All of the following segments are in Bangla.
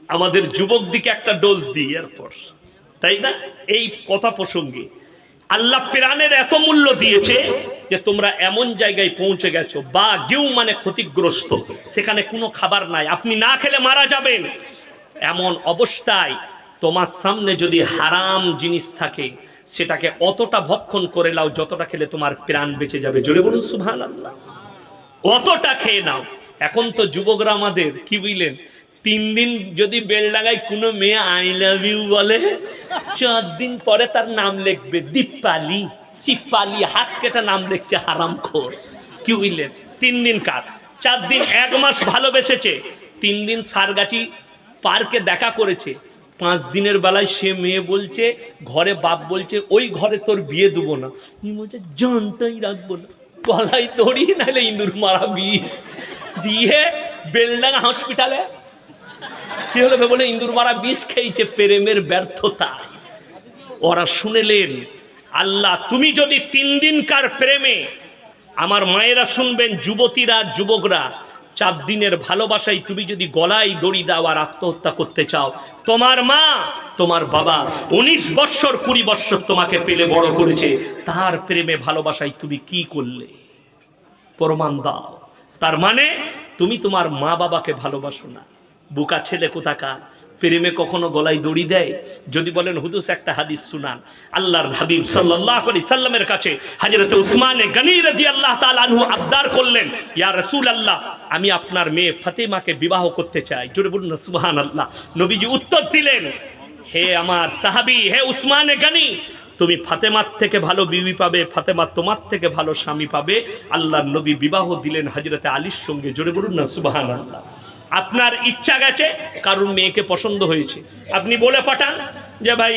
আমাদের যুবক দিকে একটা ডোজ দিই এরপর, তাই না? এই কথা প্রসঙ্গে আল্লাহ প্রাণের এত মূল্য দিয়েছে যে তোমরা এমন জায়গায় পৌঁছে গেছো, বা গেউ মানে ক্ষতিগ্রস্ত, সেখানে কোনো খাবার নাই, আপনি না খেলে মারা যাবেন। এমন অবস্থায় তোমার সামনে যদি হারাম জিনিস থাকে, সেটাকে অতটা ভক্ষণ করে নাও যতটা খেলে তোমার প্রাণ বেঁচে যাবে। জোরে বলুন সুবহানাল্লাহ। অতটা খেয়ে নাও। এখন তো যুবকরা আমাদের কি বুঝলেন, 3 দিন যদি বেলডাঙ্গায় কোনো মেয়ে আই লাভ ইউ বলে, 4 দিন পরে তার নাম লিখবে দীপালি, সিপালি, হাত কেটে নাম লিখছে হারামখোর। কি বুঝলেন? 3 দিন কার, 4 দিন, 1 মাস ভালোবেসেছে, 3 দিন সারগাছি পার্কে দেখা করেছে, 5 দিনের বেলায় সে মেয়ে বলছে, ঘরে বাপ বলছে ওই ঘরে তোর বিয়ে দেবো না, বলছে জানতেই রাখবো না, গলায় দড়ি নাহলে ইঁদুর মারা বিষ দিয়ে বেলডাঙ্গা হসপিটালে। কি হলো বলে? ইঁদুর মারা বিষ খেয়েছে, প্রেমের ব্যর্থতা। ওরা শুনেলেন আল্লাহ, তুমি যদি 3 দিনকার প্রেমে, আমার মায়েরা শুনবেন, যুবতীরা যুবকরা, 4 দিনের ভালোবাসায় তুমি যদি গলায় দড়ি দাও আর আত্মহত্যা করতে চাও, তোমার মা তোমার বাবা 19 বৎসর 20 বৎসর তোমাকে পেলে বড় করেছে, তার প্রেমে ভালোবাসায় তুমি কি করলে? প্রমাণ দাও। তার মানে তুমি তোমার মা বাবাকে ভালোবাসো না। বুকা ছেলে কোথাকার, প্রেমে কখনো গলায় দড়ি দেয়? যদি বলেন হুদুস একটা হাদিস শুনান। আল্লাহর হাবিব সাল্লাল্লাহু আলাইহি সাল্লামের কাছে হযরত উসমানে গনি রাদিয়াল্লাহু তাআলা আনহু আবদার করলেন, ইয়া রাসূলুল্লাহ, আমি আপনার মেয়ে ফাতেমাকে বিবাহ করতে চাই। জোরে বলুন না সুবহানাল্লাহ। নবীজি উত্তর দিলেন, হে আমার সাহাবী, হে উসমানে গনি, তুমি ফাতেমার থেকে ভালো বিবি পাবে, ফাতেমা তোমার থেকে ভালো স্বামী পাবে। আল্লাহর নবী বিবাহ দিলেন হযরত আলীর সঙ্গে। জোরে বলুন না সুবহানাল্লাহ। আপনার ইচ্ছা গেছে, কারণ মেয়েকে পছন্দ হয়েছে, আপনি বলে পাঠান যে ভাই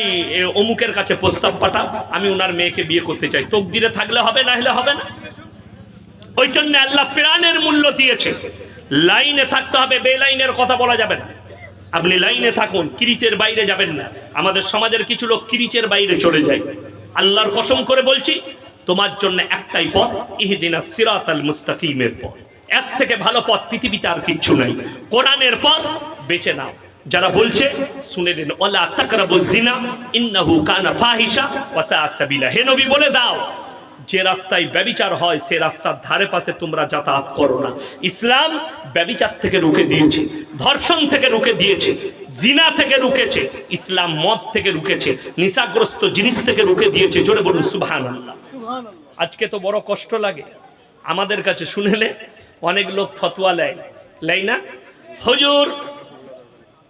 অমুকের কাছে প্রস্তাব পাঠাও, আমি ওনার মেয়েকে বিয়ে করতে চাই। তকদিরে থাকলে হবে, না হলে হবে না। ওই জন্য আল্লাহ প্রাণের মূল্য দিয়েছে। লাইনে থাকতে হবে, বেলাইনের কথা বলা যাবে না। আপনি লাইনে থাকুন, কিরিচের বাইরে যাবেন না। আমাদের সমাজের কিছু লোক কিরিচের বাইরে চলে যায়। আল্লাহর কসম করে বলছি, তোমার জন্য একটাই পথ, ইহদিনাস সিরাতাল মুস্তাকিমের পথ। এর থেকে ভালো পথ পৃথিবীতে আর কিচ্ছু নাই। কোরআনের পথ বেছে নাও। যারা বলছে শুনে নিন, ওয়ালা তাকরাবুজ জিনা ইন্নাহু কানা ফাহিশা ওয়া সাআ সাবিলা। হে নবী বলে দাও, যে রাস্তায় ব্যভিচার হয় সে রাস্তার ধারে পাশে তোমরা যাতায়াত করো না। ইসলাম ব্যভিচার থেকে রুখে দিয়েছে, ধর্ষণ থেকে রুখে দিয়েছে, জিনা থেকে রুকেছে, ইসলাম মদ থেকে রুকেছে, নিশাগ্রস্ত জিনিস থেকে রুখে দিয়েছে। জোরে বলুন সুবহানাল্লাহ। আজকে তো বড় কষ্ট লাগে আমাদের কাছে শুনেলে, অনেক লোক ফতোয়া লেয় না, হুজুর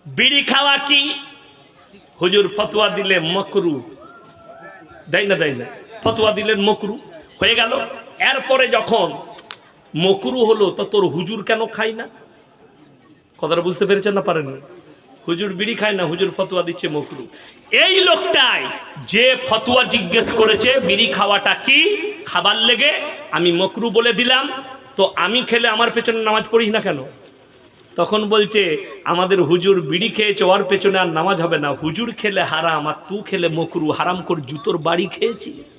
বিড়ি খাওয়া কি? হুজুর ফতোয়া দিলে মাকরু, দেয় না, ফতোয়া দিলেন মকরু হয়ে গেল। এরপরে যখন মকরু হলো, তো তোর হুজুর কেন খাই না? কথাটা বুঝতে পেরেছেন না পারেন? হুজুর বিড়ি খায় না, হুজুর ফতোয়া দিচ্ছে মকরু। এই লোকটাই যে ফতোয়া জিজ্ঞেস করেছে বিড়ি খাওয়াটা কি, খাবার লেগে আমি মকরু বলে দিলাম, তো আমি খেলে আমার পেছনে নামাজ পড়িস না কেন? তখন বলছে আমাদের হুজুর বিড়ি খেয়েছে, ওর পেছনে আর নামাজ হবে না, হুজুর খেলে হারাম আর তুই খেলে মকরু, হারাম করে জুতোর বাড়ি খেয়েছিস।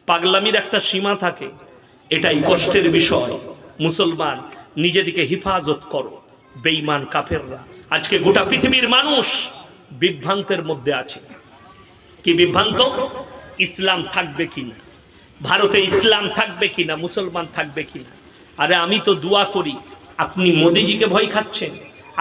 পাগলামির একটা সীমা থাকে, এটাই কষ্টের বিষয়। মুসলমান নিজেদিকে হিফাজত করো, বেঈমান কাফেররা। আজকে গোটা পৃথিবীর মানুষ বিভ্রান্তের মধ্যে আছে। কি বিভ্রান্ত? ইসলাম থাকবে কিনা, ভারতে ইসলাম থাকবে কিনা, মুসলমান থাকবে কিনা। আরে আমি তো দোয়া করি, আপনি মোদিজিকে ভয় খাচ্ছেন,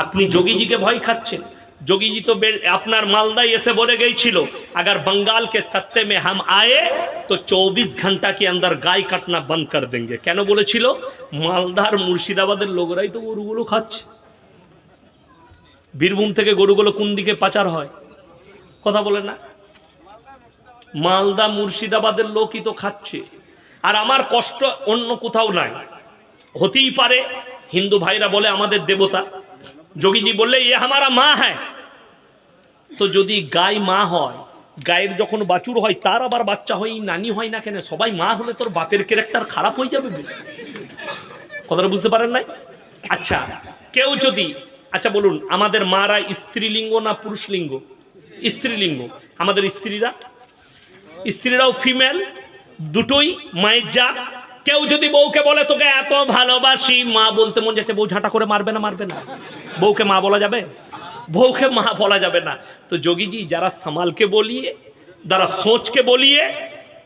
আপনি যোগীজিকে ভয় খাচ্ছেন। যোগীজি তো আপনার মালদায় এসে বলে গিয়েছিল, अगर बंगाल के सत्ते में हम आए तो 24 घंटा के अंदर गाय काटना बंद कर देंगे। কেন বলেছিল? মালদার মুর্শিদাবাদের লোকরাই তো গরুগুলো খাচ্ছে। বীরভূম থেকে গরুগুলো কোন দিকে পাচার হয়? কথা বলে না, মালদা মুর্শিদাবাদের লোকই তো খাচ্ছে। আর আমার কষ্ট অন্য কোথাও নাই। হতেই পারে হিন্দু ভাইরা বলে আমাদের দেবতা, যোগীজি বললে এ হামারা মা হ্যাঁ, তো যদি গাই মা হয়, গায়ের যখন বাছুর হয় তার আবার বাচ্চা হয়, নানি হয় না কেন? সবাই মা হলে তোর বাপের ক্যারেক্টার খারাপ হয়ে যাবে। কথাটা বুঝতে পারেন নাই? আচ্ছা কেউ যদি, আচ্ছা বলুন, আমাদের মারা স্ত্রীলিঙ্গ না পুরুষলিঙ্গ? স্ত্রীলিঙ্গ। আমাদের স্ত্রীরাও ফিমেল, দুটোই মায়ের জাত, কেউ যদি বউকে বলে তোকে এত ভালোবাসি, মা বলতে মন যাচ্ছে, বউ ঝাঁটা করে মারবে না? মারবে না। বউকে মা বলা যাবে? বউকে মা বলা যাবে না। तो जोगी जी जरा संभाल के बोलिए, जरा सोच के बोलिए।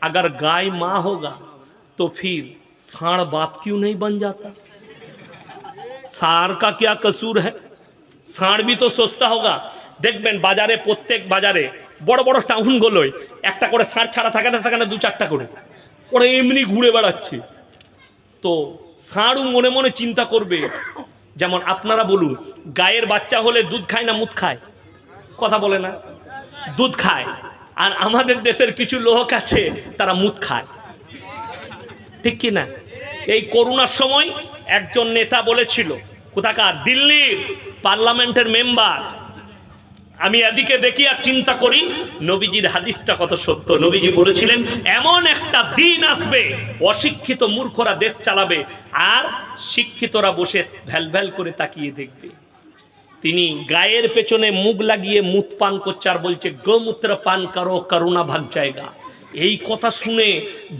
अगर गाय माँ होगा तो फिर सांड बाप क्यों नहीं बन जाता? सांड का क्या कसूर है? सांड भी तो सोचता होगा। দেখবেন বাজারে, প্রত্যেক বাজারে বড় বড় টাউনগুলোয় একটা করে ষাঁড় ছাড়া থাকে না, থাকে না 2-4টা করে, ওরা এমনি ঘুরে বেড়াচ্ছে। তো ষাঁড়ও মনে মনে চিন্তা করবে, যেমন আপনারা বলুন, গায়ের বাচ্চা হলে দুধ খায় না মুত খায়? কথা বলে না? দুধ খায়। আর আমাদের দেশের কিছু লোক আছে তারা মুত খায়, ঠিক কি না? এই করোনার সময় একজন নেতা বলেছিল, কোথাকার দিল্লির পার্লামেন্টের মেম্বার, আমি এদিকে দেখি আর চিন্তা করি নবীজির হাদিসটা কত সত্য। নবীজি বলেছিলেন এমন একটা দিন আসবে অশিক্ষিত মূর্খরা দেশ চালাবে আর শিক্ষিতরা বসে ভ্যাল ভ্যাল করে তাকিয়ে দেখবে। তিনি গায়ের পেছনে মুখ লাগিয়ে মুত পান করছে আর বলছে গোমূত্র পান করো করোনা ভাগ জায়গা। এই কথা শুনে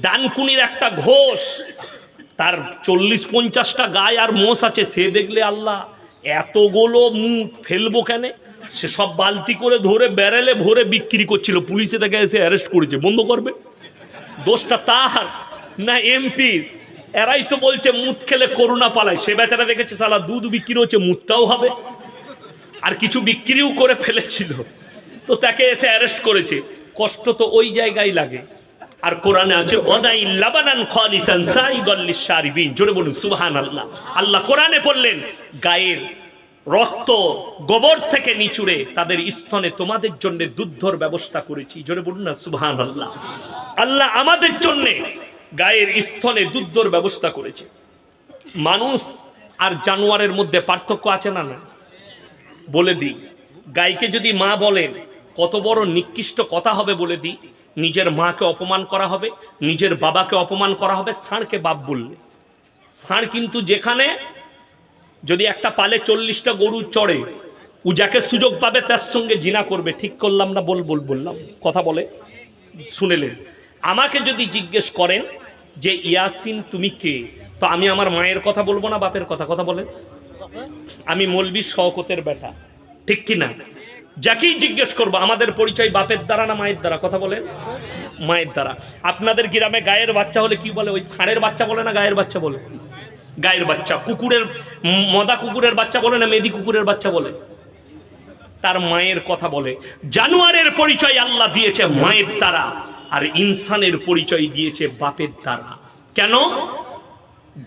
ডানকুনির একটা ঘোষ, তার 40-50টা গায় আর মোষ আছে, সে দেখলে আল্লাহ এতগুলো মুখ ফেলবো কেন, সে সব বালতি করে ধরে ব্যারেলে ভরে বিক্রি করছিল। পুলিশে তাকে এসে অ্যারেস্ট করেছে। বন্ধ করবে? দোষটা তার না এমপির? এরাই তো বলছে মুত খেলে করোনা পালায়। সে বেচারা দেখেছে সালা দুধ বিক্রি হচ্ছে, মুতটাও হবে, আর কিছু বিক্রিও করে ফেলেছিল, তো তাকে এসে অ্যারেস্ট করেছে। কষ্ট তো ওই জায়গায় লাগে। আর কোরআনে আছে ওয়াদাই লাবানান খালিসান সাইগাল লিশারিবিন। জোরে বলুন সুবহানাল্লাহ। আল্লাহ কোরআনে বললেন গায়ের রক্ত গোবর থেকে নিচুড়ে তাদের স্তনে তোমাদের জন্য দুধর ব্যবস্থা করেছি। জোরে বলুন না সুবহানাল্লাহ। আল্লাহ আমাদের জন্য গায়ের স্তনে দুধর ব্যবস্থা করেছে। মানুষ আর জানোয়ারের মধ্যে পার্থক্য আছে না? না বলে দিই, গাইকে যদি মা বলেন কত বড় নিকৃষ্ট কথা হবে বলে দিই। নিজের মাকে অপমান করা হবে, নিজের বাবাকে অপমান করা হবে ষাঁড়কে বাপ বললে। ষাঁড় কিন্তু যেখানে যদি একটা পালে 40টা গরু চড়ে, ও যাকে সুযোগ পাবে তার সঙ্গে জিনা করবে। ঠিক করলাম না? বললাম কথা বলে শুনেলেন। আমাকে যদি জিজ্ঞেস করেন যে ইয়াসিন তুমি কে, তো আমি আমার মায়ের কথা বলবো না বাপের কথা? কথা বলেন। আমি মৌলবি শওকতের বেটা, ঠিক কি না? যাকেই জিজ্ঞেস করবো আমাদের পরিচয় বাপের দ্বারা না মায়ের দ্বারা? কথা বলেন। মায়ের দ্বারা। আপনাদের গ্রামে গায়ের বাচ্চা হলে কি বলে? ওই ষাঁড়ের বাচ্চা বলে না গায়ের বাচ্চা বলে? গায়ের বাচ্চা। কুকুরের, মদা কুকুরের বাচ্চা বলে না মেদি কুকুরের বাচ্চা বলে? তার মায়ের কথা বলে। জানোয়ারের পরিচয় আল্লাহ দিয়েছে মায়ের দ্বারা, আর ইনসানের পরিচয় দিয়েছে বাপের দ্বারা। কেন?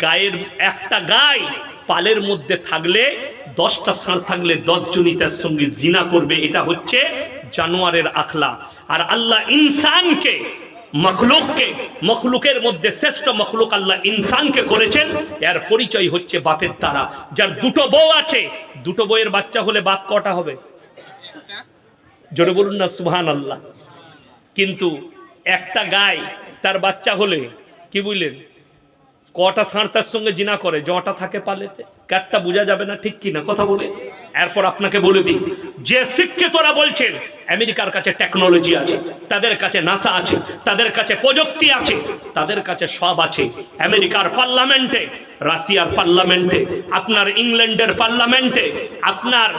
গায়ের একটা গায় পালের মধ্যে থাকলে 10টা ষাঁড় থাকলে 10 জনই তার সঙ্গে জিনা করবে। এটা হচ্ছে জানোয়ারের আখলা। আর আল্লাহ ইনসানকে, মখলুককে, মখলুকের মধ্যে শ্রেষ্ঠ মখলুক আল্লাহ ইনসানকে করেছেন, এর পরিচয় হচ্ছে বাপের দ্বারা। যার দুটো বউ আছে, দুটো বউয়ের বাচ্চা হলে বাপ কটা হবে? জোরে বলুন না সুবহানাল্লাহ। কিন্তু একটা গায় তার বাচ্চা হলে কি বুঝলেন, কটা ষাঁড় তার সঙ্গে জিনা করে? জটা থাকে পালেতে, কারটা বোঝা যাবে না, ঠিক কি না? কথা বলে। এরপর আপনাকে বলে দিই, যে শিক্ষিতরা বলছেন আমেরিকার কাছে টেকনোলজি আছে, তাদের কাছে নাসা আছে, তাদের কাছে প্রযুক্তি আছে, তাদের কাছে সব আছে। আমেরিকার পার্লামেন্টে, রাশিয়ার পার্লামেন্টে, আপনার ইংল্যান্ডের পার্লামেন্টে, আপনার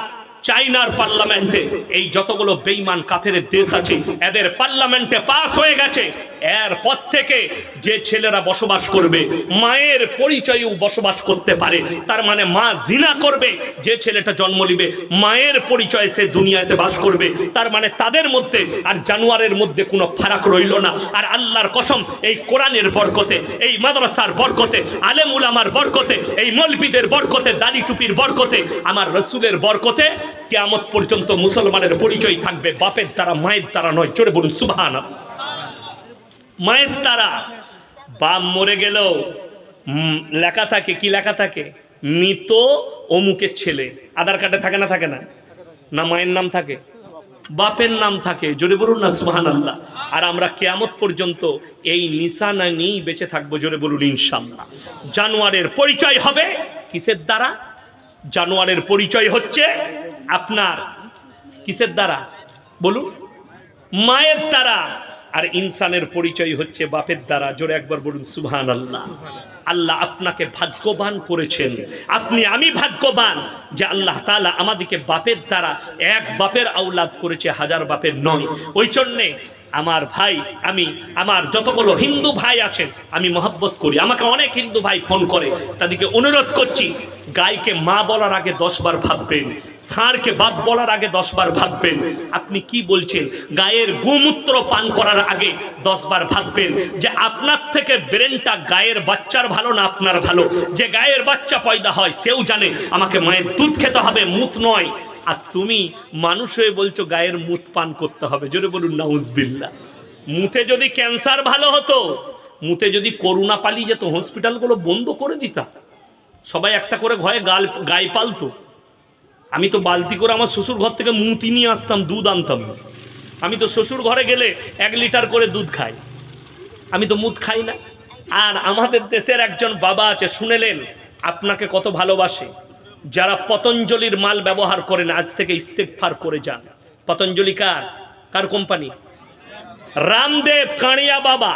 চাইনার পার্লামেন্টে, এই যতগুলো বেঈমান কাফের দেশ আছে এদের পার্লামেন্টে পাস হয়ে গেছে। এরপর থেকে যে ছেলেরা বসবাস করবে মায়ের পরিচয়েও বসবাস করতে পারে। তার মানে মা জিনা করবে, যে ছেলেটা জন্ম নিবে মায়ের পরিচয়ে সে দুনিয়াতে বাস করবে। তার মানে তাদের মধ্যে আর জানোয়ারের মধ্যে কোনো ফারাক রইল না। আর আল্লাহর কসম, এই কোরআনের বরকতে, এই মাদ্রাসার বরকতে, আলেম উলামার বরকতে, এই মৌলবীদের বরকতে, দাড়ি টুপির বরকতে, আমার রসুলের বরকতে কিয়ামত পর্যন্ত মুসলমানের পরিচয় থাকবে বাপের দ্বারা, মায়ের দ্বারা নয়। জোরে বলুন সুবহানাল্লাহ। মায়ের দ্বারা। বাপ মরে গেল লেখা থাকে, কি লেখা থাকে? মৃত অমুকের ছেলে। আধার কার্ডে থাকে না? থাকে না? না মায়ের নাম থাকে, বাপের নাম থাকে। জোরে বলুন না সুবহানাল্লাহ। আর আমরা কিয়ামত পর্যন্ত এই নিশানা নিয়েই বেঁচে থাকবো। জোরে বলুন ইনশাআল্লাহ। জানোয়ারের পরিচয় হবে কিসের দ্বারা? জানোয়ারের পরিচয় হচ্ছে আপনার কিসের দ্বারা বলুন? মায়ের দ্বারা। আর ইনসানের পরিচয় হচ্ছে বাপের দ্বারা। জোরে একবার বলুন সুবহানাল্লাহ। আল্লাহ আপনাকে ভাগ্যবান করেছেন। আমি ভাগ্যবান যে আল্লাহ তাআলা আমাদেরকে বাপের দ্বারা এক বাপের আওলাদ করেছে, হাজার বাপের নয়। ওই জন্যে আমার ভাই, আমি আমার যতগুলো হিন্দু ভাই আছেন আমি মহব্বত করি। আমাকে অনেক হিন্দু ভাই ফোন করে, তাদেরকে অনুরোধ করছি, গাইকে মা বলার আগে 10 বার ভাববেন, ষাঁড়কে বাপ বলার আগে 10 বার ভাববেন। আপনি কি বলছেন? গায়ের গোমূত্র পান করার আগে 10 বার ভাববেন যে আপনার থেকে ব্রেনটা গায়ের বাচ্চার ভালো না আপনার ভালো। যে গায়ের বাচ্চা পয়দা হয় সেও জানে আমাকে মায়ের দুধ খেতে হবে, মুত নয়। আর তুমি মানুষ হয়ে বলছো গায়ের মুত পান করতে হবে। জোরে বলুন নাউজুবিল্লাহ। মুতে যদি ক্যান্সার ভালো হতো, মুতে যদি করোনা পালিয়ে যেত, হসপিটালগুলো বন্ধ করে দিতাম, সবাই একটা করে ঘরে গায়ে পালতো। আমি তো বালতি করে আমার শ্বশুর ঘর থেকে মুতি নিয়ে আসতাম, দুধ আনতাম। আমি তো শ্বশুর ঘরে গেলে 1 লিটার করে দুধ খাই, আমি তো মুত খাই না। আর আমাদের দেশের একজন বাবা আছে, শুনেলেন আপনাকে কত ভালোবাসে। যারা পতঞ্জলির মাল ব্যবহার করেন আজ থেকে ইস্তেগফার করে যান। পতঞ্জলি কার কোম্পানি? রামদেব কাঁড়িয়া বাবা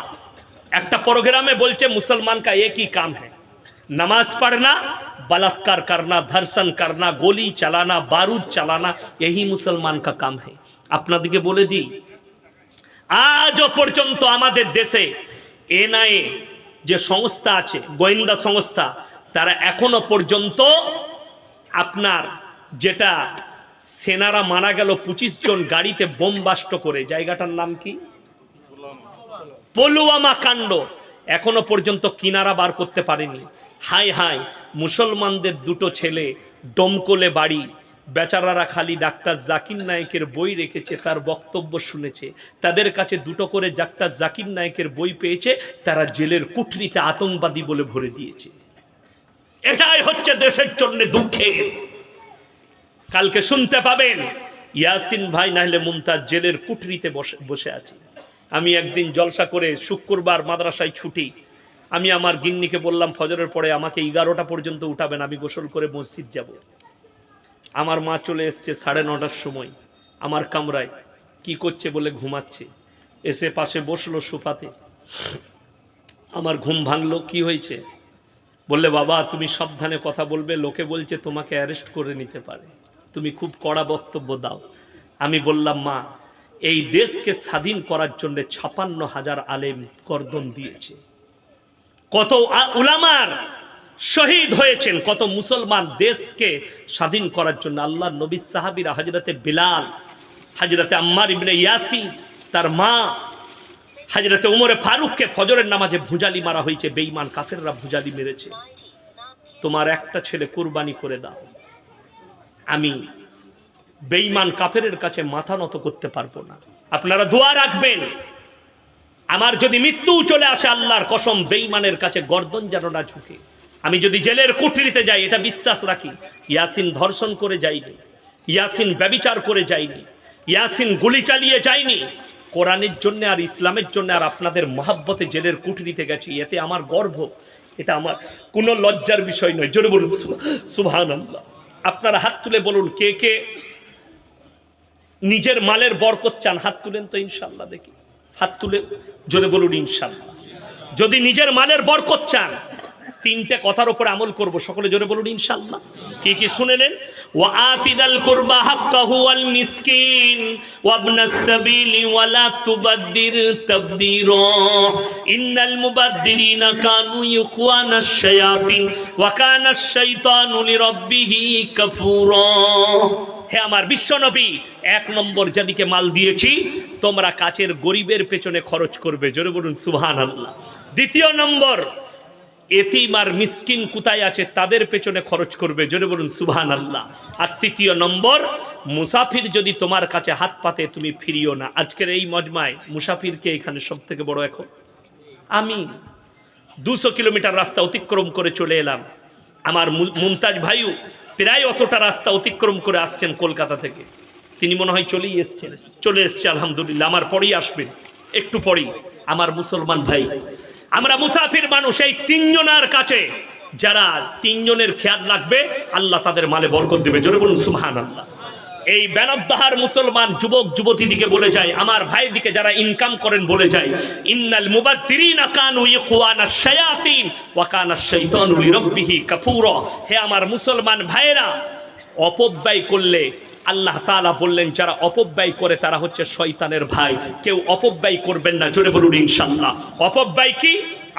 একটা প্রোগ্রামে বলছে মুসলমান का एक ही काम है, नमाज पढ़ना, बलात्कार करना, धर्षण करना, गोली चलाना, बारूद चलाना, यही मुसलमान का काम है। আপনাদেরকে বলে দিই, আজও পর্যন্ত আমাদের দেশে এনআইএ যে সংস্থা আছে, গোয়েন্দা সংস্থা, তারা এখনো পর্যন্ত আপনার যেটা সেনারা মারা গেল 25 জন গাড়িতে বোম বাস্ট করে, জায়গাটার নাম কি? পুলওয়ামা কাণ্ড, এখনো পর্যন্ত কিনারা বার করতে পারেনি। হাই হাই, মুসলমানদের 2টো ছেলে দমকলে বাড়ি, বেচারারা খালি ডাক্তার জাকির নায়েকের বই রেখেছে, তার বক্তব্য শুনেছে। তাদের কাছে 2টো করে ডাক্তার জাকির নায়েকের বই পেয়েছে, তারা জেলের কুঠরিতে আতঙ্কবাদী বলে ভরে দিয়েছে। এটাই হচ্ছে দেশের জন্য দুঃখের। কালকে শুনতে পাবেন ইয়াসিন ভাই নাহলে মুমতাজ জেলের কুঠরিতে বসে আছে। আমি একদিন জলসা করে, শুক্রবার মাদ্রাসায় ছুটি, আমি আমার গিন্নিকে বললাম ফজরের পরে আমাকে 11টা পর্যন্ত উঠাবেন, আমি গোসল করে মসজিদ যাব। আমার মা চলে এসছে 9:30টার সময় আমার কামরায়। কি করছে বলে ঘুমাচ্ছে, এসে পাশে বসলো সোফাতে। আমার ঘুম ভাঙলো। কি হয়েছে বললে, বাবা তুমি সাবধানে কথা বলবে, লোকে বলছে তোমাকে অ্যারেস্ট করে নিতে পারে, তুমি খুব কড়া বক্তব্য দাও। আমি বললাম, মা এই দেশকে স্বাধীন করার জন্য 56,000 আলেম গর্দন দিয়েছে, কত উলামার শহীদ হয়েছেন, কত মুসলমান দেশকে স্বাধীন করার জন্য। আল্লাহর নবী সাহাবীরা, হযরতে বিলাল, হযরতে আম্মার ইবনে ইয়াসির, তার মা হযরতে উমরে ফারুককে ফজরের নামাজে ভুজালি মারা হয়েছে, বেঈমান কাফেররা ভুজালি মেরেছে। তোমার একটা ছেলে কুরবানি করে দাও, আমি বেঈমান কাফেরের কাছে মাথা নত করতে পারবো না। আপনারা দোয়া রাখবেন, আমার যদি মৃত্যু চলে আসে আল্লাহর কসম বেঈমানের কাছে গর্দন যেন না ঝুঁকে। আমি যদি জেলের কুঠরিতে যাই এটা বিশ্বাস রাখি, ইয়াসিন ধর্ষণ করে যায়নি, ইয়াসিন ব্যভিচার করে যায়নি, ইয়াসিন গুলি চালিয়ে যায়নি। কোরআনের জন্য আর ইসলামের জন্য আর আপনাদের মহাব্বতে জেলের কুঠরিতে গেছি, এতে আমার গর্ব, এটা আমার কোনো লজ্জার বিষয় নয়। জোরে বলুন সুবহানাল্লাহ। আপনারা হাত তুলে বলুন কে কে নিজের মালের বরকত চান, হাত তুলেন তো ইনশাআল্লাহ দেখি, হাত তুলে জোরে বলুন ইনশাআল্লাহ। যদি নিজের মালের বরকত চান, 3টে কথার উপর আমল করব, সকলে জোরে বলুন ইনশাআল্লাহ। কি কি শুনেলেন? ওয়া আতিদাল কুরবা হাক্কাহু ওয়াল মিসকিন ওয়া ইবনাস সাবিলি ওয়া লা তুবাদদির তাবদীরা ইন্নাল মুবাদদিরিনা কানু ইখওয়ানাশ শায়াতিন ওয়া কানাশ শাইতানু লিরাব্বিহি কাফুরা। হে আমার বিশ্ব নবী, 1 নম্বর যাদিকে মাল দিয়েছি তোমরা কাছের গরিবের পেছনে খরচ করবে, জোরে বলুন সুবহানাল্লাহ। 2 নম্বর, এতিম আর মিসকিন কোথায় আছে তাদের পেছনে খরচ করবে, জোরে বলুন সুবহানাল্লাহ। আর 3 নম্বর, মুসাফির যদি তোমার কাছে হাত পাতে তুমি ফিরিও না। আজকের এই মজমায় মুসাফিরকে এখানে সব থেকে বড়, এখন আমি 200 কিলোমিটার রাস্তা অতিক্রম করে চলে এলাম, আমার মুমতাজ ভাইও প্রায় অতটা রাস্তা অতিক্রম করে আসছেন কলকাতা থেকে, তিনি মনে হয় চলে এসছে আলহামদুলিল্লাহ, আমার পরেই আসবেন একটু পরেই। আমার মুসলমান ভাই, আমরা মুসাফির মানুষ, এই 3 জনের কাছে যারা 3 জনের খেয়াল রাখবে আল্লাহ তাদের মালে বরকত দেবে, জোরে বলুন সুবহানাল্লাহ। এই ব্যানদ্দাহার মুসলমান যুবক যুবতী দিকে বলে যায়, আমার ভাই দিকে যারা ইনকাম করেন বলে যায়, ইন্নাল মুবাদ্দিরিনা কানু ইয়াকুয়ানাশ শায়াতিন ওয়া কানাশ শাইতানু লিরাব্বিহি কাফুরা। হে আমার মুসলমান ভাইরা, অপব্যয় করলে আল্লাহ তাআলা বললেন যারা অপব্যয় করে তারা হচ্ছে শয়তানের ভাই। কেউ অপব্যয় করবেন না, জোরে বলুন ইনশাআল্লাহ। অপব্যয় কি?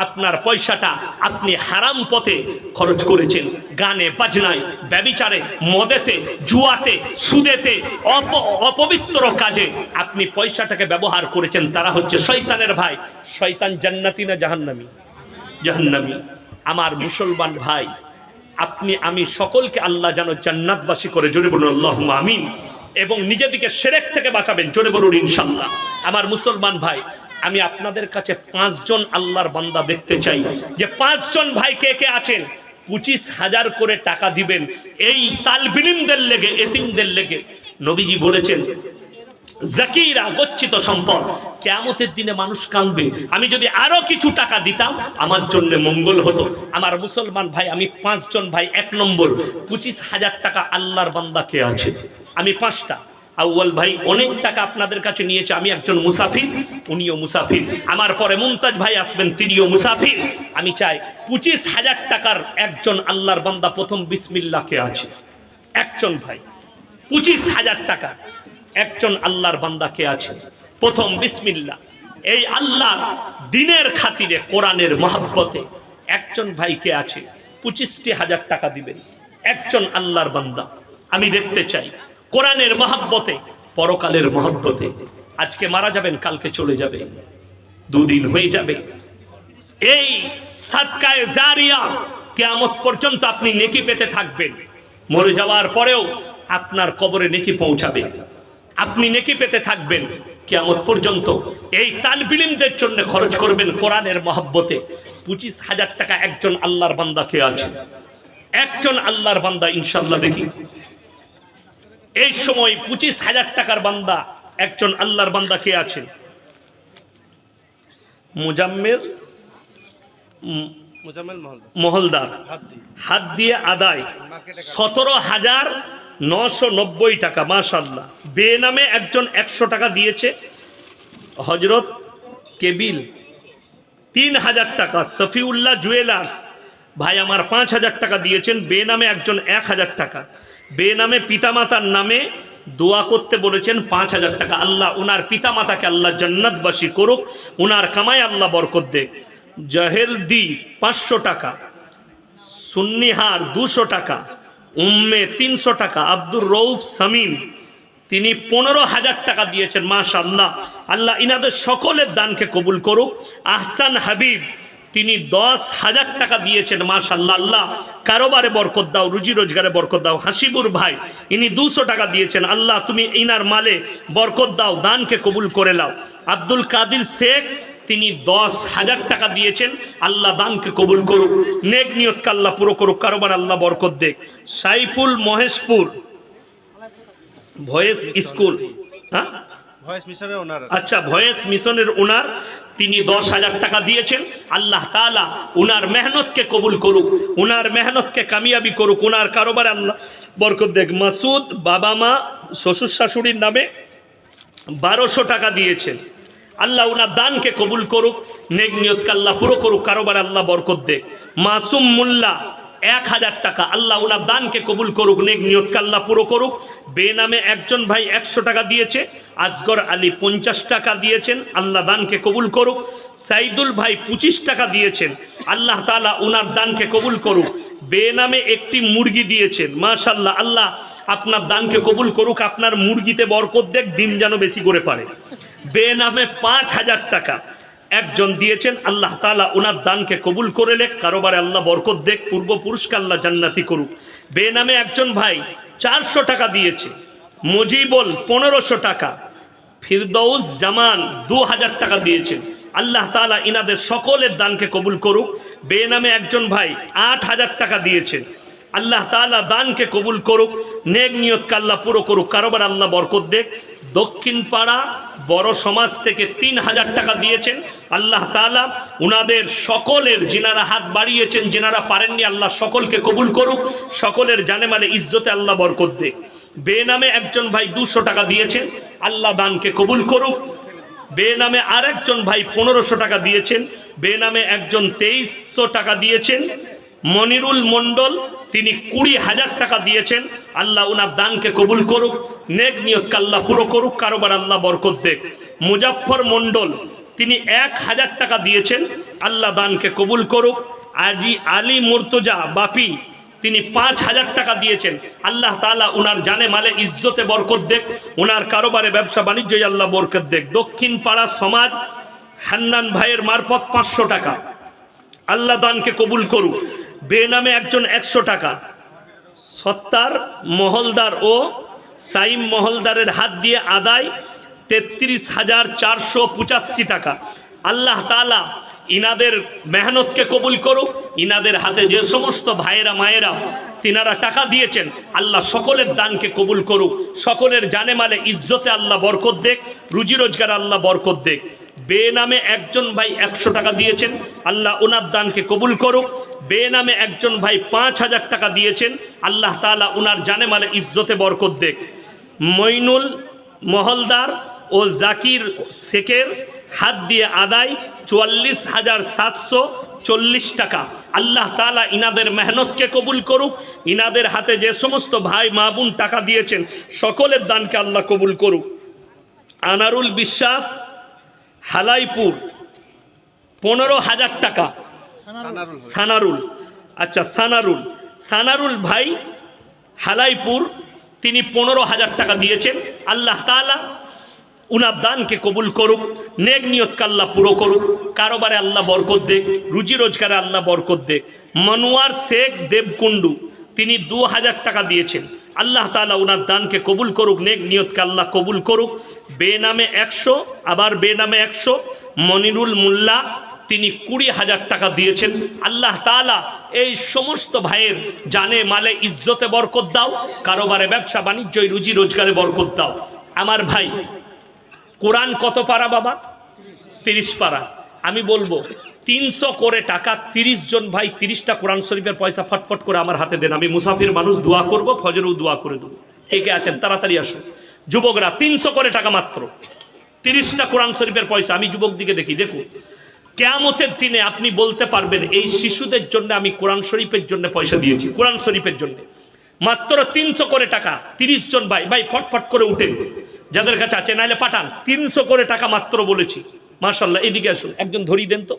আপনার পয়সাটা আপনি হারাম পথে খরচ করেছেন, গানে বাজনায়, ব্যভিচারে, মদেতে, জুয়াতে, সুদেতে, অপবিত্র কাজে আপনি পয়সাটাকে ব্যবহার করেছেন, তারা হচ্ছে শয়তানের ভাই। শয়তান জান্নাতি না জাহান্নামী? জাহান্নামী। আমার মুসলমান ভাই, আপনি আমি সকলকে আল্লাহ যেন জান্নাতবাসী করে, জোরে বলুন আল্লাহুম্মা আমিন। এবং নিজেদিকে শিরক থেকে বাঁচাবেন, জোরে বলুন ইনশাআল্লাহ। আমার মুসলমান ভাই, আমি আপনাদের কাছে 5 জন আল্লাহর বান্দা দেখতে চাই যে 5 জন ভাই কে কে আছেন 25,000 করে টাকা দিবেন এই তালবিলিমদের লেগে, এতিমদের লেগে। নবীজি বলেছেন জাকিরা গচ্ছিত সম্পদ, কিয়ামতের দিনে মানুষ কাঁদবে, আমি যদি আরো কিছু টাকা দিতাম আমার জন্য মঙ্গল হতো। আমার মুসলমান ভাই, আমি 5 জন ভাই। 1 নম্বর, 25,000 টাকা আল্লাহর বান্দা কে আছে? আমি 5টা। আউয়াল ভাই অনেক টাকা আপনাদের কাছে নিয়েছে, আমি একজন মুসাফির, উনিও মুসাফির। আমার পরে মুমতাজ ভাই আসবেন, তিনিও মুসাফির। আমি চাই 25,000 টাকার একজন আল্লাহর বান্দা প্রথম বিসমিল্লাহ কে আছে? একজন ভাই। 25,000 টাকা একজন আল্লাহর বান্দা কে আছে? প্রথম বিসমিল্লাহ। এই আল্লাহর দ্বীনের খাতিরে, কোরআনের মহব্বতে একজন ভাই কে আছে? 25,000 টাকা দিবেন একজন আল্লাহর বান্দা। আমি দেখতে চাই কোরআনের মহব্বতে, পরকালের মহব্বতে। আজকে মারা যাবেন, কালকে চলে যাবে, 2 দিন হয়ে যাবে। এই সাদকায়ে জারিয়া কিয়ামত পর্যন্ত আপনি নেকি পেতে থাকবেন। মরে যাওয়ার পরেও আপনার কবরে নেকি পৌঁছাবে, আপনি নেকি পেতে থাকবেন কিয়ামত পর্যন্ত। এই তালবিলিমদের জন্য খরচ করবেন কোরআনের মহব্বতে। 25,000 টাকা একজন আল্লাহর বান্দা কে আছে? একজন আল্লাহর বান্দা ইনশাআল্লাহ দেখি এই সময় 25,000 টাকার বান্দা একজন আল্লাহর বান্দা কে আছে? মুজাম্মেল মহলদার, হাত দিয়ে আদায় 17,990 টাকা, মাশাআল্লাহ। বেনামে একজন 100 টাকা দিয়েছে, হযরত কেবিল 3,000 টাকা। সফিউল্লাহ জুয়েলার্স ভাই আমার 5,000 টাকা দিয়েছেন। বেনামে একজন 1,000 টাকা। বেনামে পিতামাতার নামে দোয়া করতে বলেছেন 5,000 টাকা। আল্লাহ উনার পিতামাতাকে আল্লাহ জান্নাতবাসী করুক, উনার কামায় আল্লাহ বরকত দেখ। জাহেলদি 500 টাকা, সুন্নিহার 200 টাকা, উম্মে 300 টাকা। আব্দুর রউফ সামিম তিনি 15,000 টাকা দিয়েছেন, মাশাআল্লাহ। আল্লাহ ইনাদের সকলের দানকে কবুল করুক। আহসান হাবিব তিনি 10,000 টাকা দিয়েছেন, মাশাআল্লাহ। আল্লাহ কারোবারে বরকত দাও, রুজি রোজগারে বরকত দাও। হাসিবুর ভাই ইনি 200 টাকা দিয়েছেন, আল্লাহ তুমি ইনার মালে বরকত দাও, দানকে কবুল করে নাও। আব্দুল কাদির শেখ তিনি 10,000 টাকা দিয়েছেন, আল্লাহ দানকে কবুল করুক, নেক নিয়তকে আল্লাহ পুরো করুক, কারোবার আল্লাহ বরকত দেখ। সাইফুল মহেশপুর ভয়েস স্কুল, হ্যাঁ আচ্ছা ভয়েস মিশনের ওনার, তিনি 10,000 টাকা দিয়েছেন। আল্লাহ তাআলা উনার মেহনতকে কবুল করুক, উনার মেহনতকে কামিয়াবি করুক, উনার কারোবারে আল্লাহ বরকত দেখ। মাসুদ বাবা মা শ্বশুর শাশুড়ির নামে 1200 টাকা দিয়েছেন, আল্লাহ উনার দানকে কবুল করুক, নেক নিয়তকে আল্লাহ পুরো করুক, কারোবারে আল্লাহ বরকত দেখ। মাসুম মোল্লা 1,000 টাকা, আল্লাহ উনার দানকে কবুল করুক, নেক নিয়তকে আল্লাহ পুরো করুক। বেনামে একজন ভাই 100 টাকা দিয়েছে। আসগর আলী 50 টাকা দিয়েছেন, আল্লাহ দানকে কবুল করুক। সাইদুল ভাই 25 টাকা দিয়েছেন, আল্লাহ তাআলা উনার দানকে কবুল করুক। বেনামে একটি মুরগি দিয়েছেন, মাশাআল্লাহ, আল্লাহ আপনার দানকে কবুল করুক, আপনার মুরগিতে বরকত দেখ, ডিম যেন বেশি করে পারে। বেনামে 5,000 টাকা একজন দিয়েছেন, আল্লাহ তাআলা ওনার দানকে কবুল করে লেখ, কারোবারে আল্লাহ বরকত দেখ, পূর্বপুরুষকে আল্লাহ জান্নাতি করুক। বেনামে একজন ভাই 400 টাকা দিয়েছে। মুজিবুল 1500 টাকা। ফিরদৌস জামান 2,000 টাকা দিয়েছেন, আল্লাহ তাআলা ইনাদের সকলের দানকে কবুল করুক। বেনামে একজন ভাই 8,000 টাকা দিয়েছেন। আল্লাহ তাআলা দানকে কবুল করুক, নেক নিয়তকে আল্লাহ পুরো করুক, কারোবার আল্লাহ বরকত দেখ। দক্ষিণ পাড়া বড় সমাজ থেকে 3000 টাকা দিয়েছেন, আল্লাহ তাআলা উনাদের সকলের, যিনারা হাত বাড়িয়েছেন, যিনারা পারেননি, আল্লাহ সকলকে কবুল করুক, সকলের জানে মালে ইজ্জতে আল্লাহ বরকত দেখ। বেনামে একজন ভাই 200 টাকা দিয়েছেন, আল্লাহ দানকে কবুল করুক। বেনামে আর একজন ভাই 1500 টাকা দিয়েছেন, বেনামে একজন 2300 টাকা দিয়েছেন। মনিরুল মন্ডল তিনি 20,000 টাকা দিয়েছেন, আল্লাহ উনার দানকে কবুল করুক, নেক নিয়তকে আল্লাহ পুরো করুক, কারোবার আল্লাহ বরকত দেখ। মুজাফফর মন্ডল তিনি 1000 টাকা দিয়েছেন, আল্লাহ দানকে কবুল করুক। আজি আলী মুর্তজা বাপি তিনি 5000 টাকা দিয়েছেন, আল্লাহ তাআলা উনার জানে মালে ইজ্জতে বরকত দেখ, উনার কারোবারে ব্যবসা বাণিজ্যে আল্লাহ বরকত দেখ। দক্ষিণ পাড়া সমাজ হান্নান ভাইয়ের মারফত 500 টাকা, আল্লাহ দানকে কবুল করুক। বেনামে একজন 100 টাকা, সত্তার মহলদার ও সাইম মহলদারের হাত দিয়ে আদায় 33,485 টাকা, আল্লাহ তাআলা ইনাদের মেহনতকে কবুল করুক। ইনাদের হাতে যে সমস্ত ভাইয়েরা মায়েরা তিনারা টাকা দিয়েছেন, আল্লাহ সকলের দানকে কবুল করুক, সকলের জানে মালে ইজ্জতে আল্লাহ বরকত দেখ, রুজি রোজগার আল্লাহ বরকত দেখ। বেনামে একজন ভাই 100 টাকা দিয়েছেন, আল্লাহ ওনার দানকে কবুল করুক। বেনামে একজন ভাই 5000 টাকা দিয়েছেন, আল্লাহ তাআলা উনার জানে মালে ইজ্জতে বরকত দেখ। মইনুল মহলদার ও জাকির শেখের হাত দিয়ে আদায় 44,740 টাকা, আল্লাহ তাআলা ইনাদের মেহনতকে কবুল করুক, ইনাদের হাতে যে সমস্ত ভাই মা বোন টাকা দিয়েছেন সকলের দানকে আল্লাহ কবুল করুক। আনারুল বিশ্বাস হালাইপুর 15,000 টাকা, সানারুল, আচ্ছা সানারুল ভাই হালাইপুর তিনি 15,000 টাকা দিয়েছেন, আল্লাহ তাআলা উনার দানকে কবুল করুক, নেক নিয়তকে আল্লাহ পুরো করুক, কারোবারে আল্লাহ বরকত দেখ, রুজি রোজগারে আল্লাহ বরকত দেখ। মনোয়ার শেখ দেবকুন্ডু তিনি 2000 টাকা দিয়েছেন, আল্লাহ তাআলা উনার দানকে কবুল করুক, নেক নিয়তকে আল্লাহ কবুল করুক। বেনামে 100, আবার বেনামে 100 মনিরুল মোল্লা তিনি 20,000 টাকা দিয়েছেন, আল্লাহ তাআলা এই সমস্ত ভাইয়ের জানে মালে ইজ্জতে বরকত দাও, কারোবারে ব্যবসা বাণিজ্য রুজি রোজগারে বরকত দাও। আমার ভাই কোরআন কত পারা বাবা? 30 পারা। আমি বলবো 300 করে টাকা, 30 জন ভাই 30টা কোরআন শরীফের পয়সা ফটফট করে আমার হাতে দেন, আমি মুসাফির মানুষ, দোয়া করব, ফজরেও দোয়া করে দেবো। কে কে আছেন তাড়াতাড়ি আসুন। যুবকরা 300 করে টাকা মাত্র, 30টা কোরআন শরীফের পয়সা। আমি যুবক দিকে দেখি, দেখুন কিয়ামতের দিনে আপনি বলতে পারবেন এই শিশুদের জন্য আমি কোরআন শরীফের জন্য পয়সা দিয়েছি, কোরআন শরীফের জন্য মাত্র 300 করে টাকা। 30 জন ভাই ভাই ফটফট করে উঠেন, যাদের কাছে আছে, নাইলে পাঠান। 300 করে টাকা মাত্র বলেছি, মাশাআল্লাহ। এদিকে আসুন, একজন ধরিয়ে দেন তো।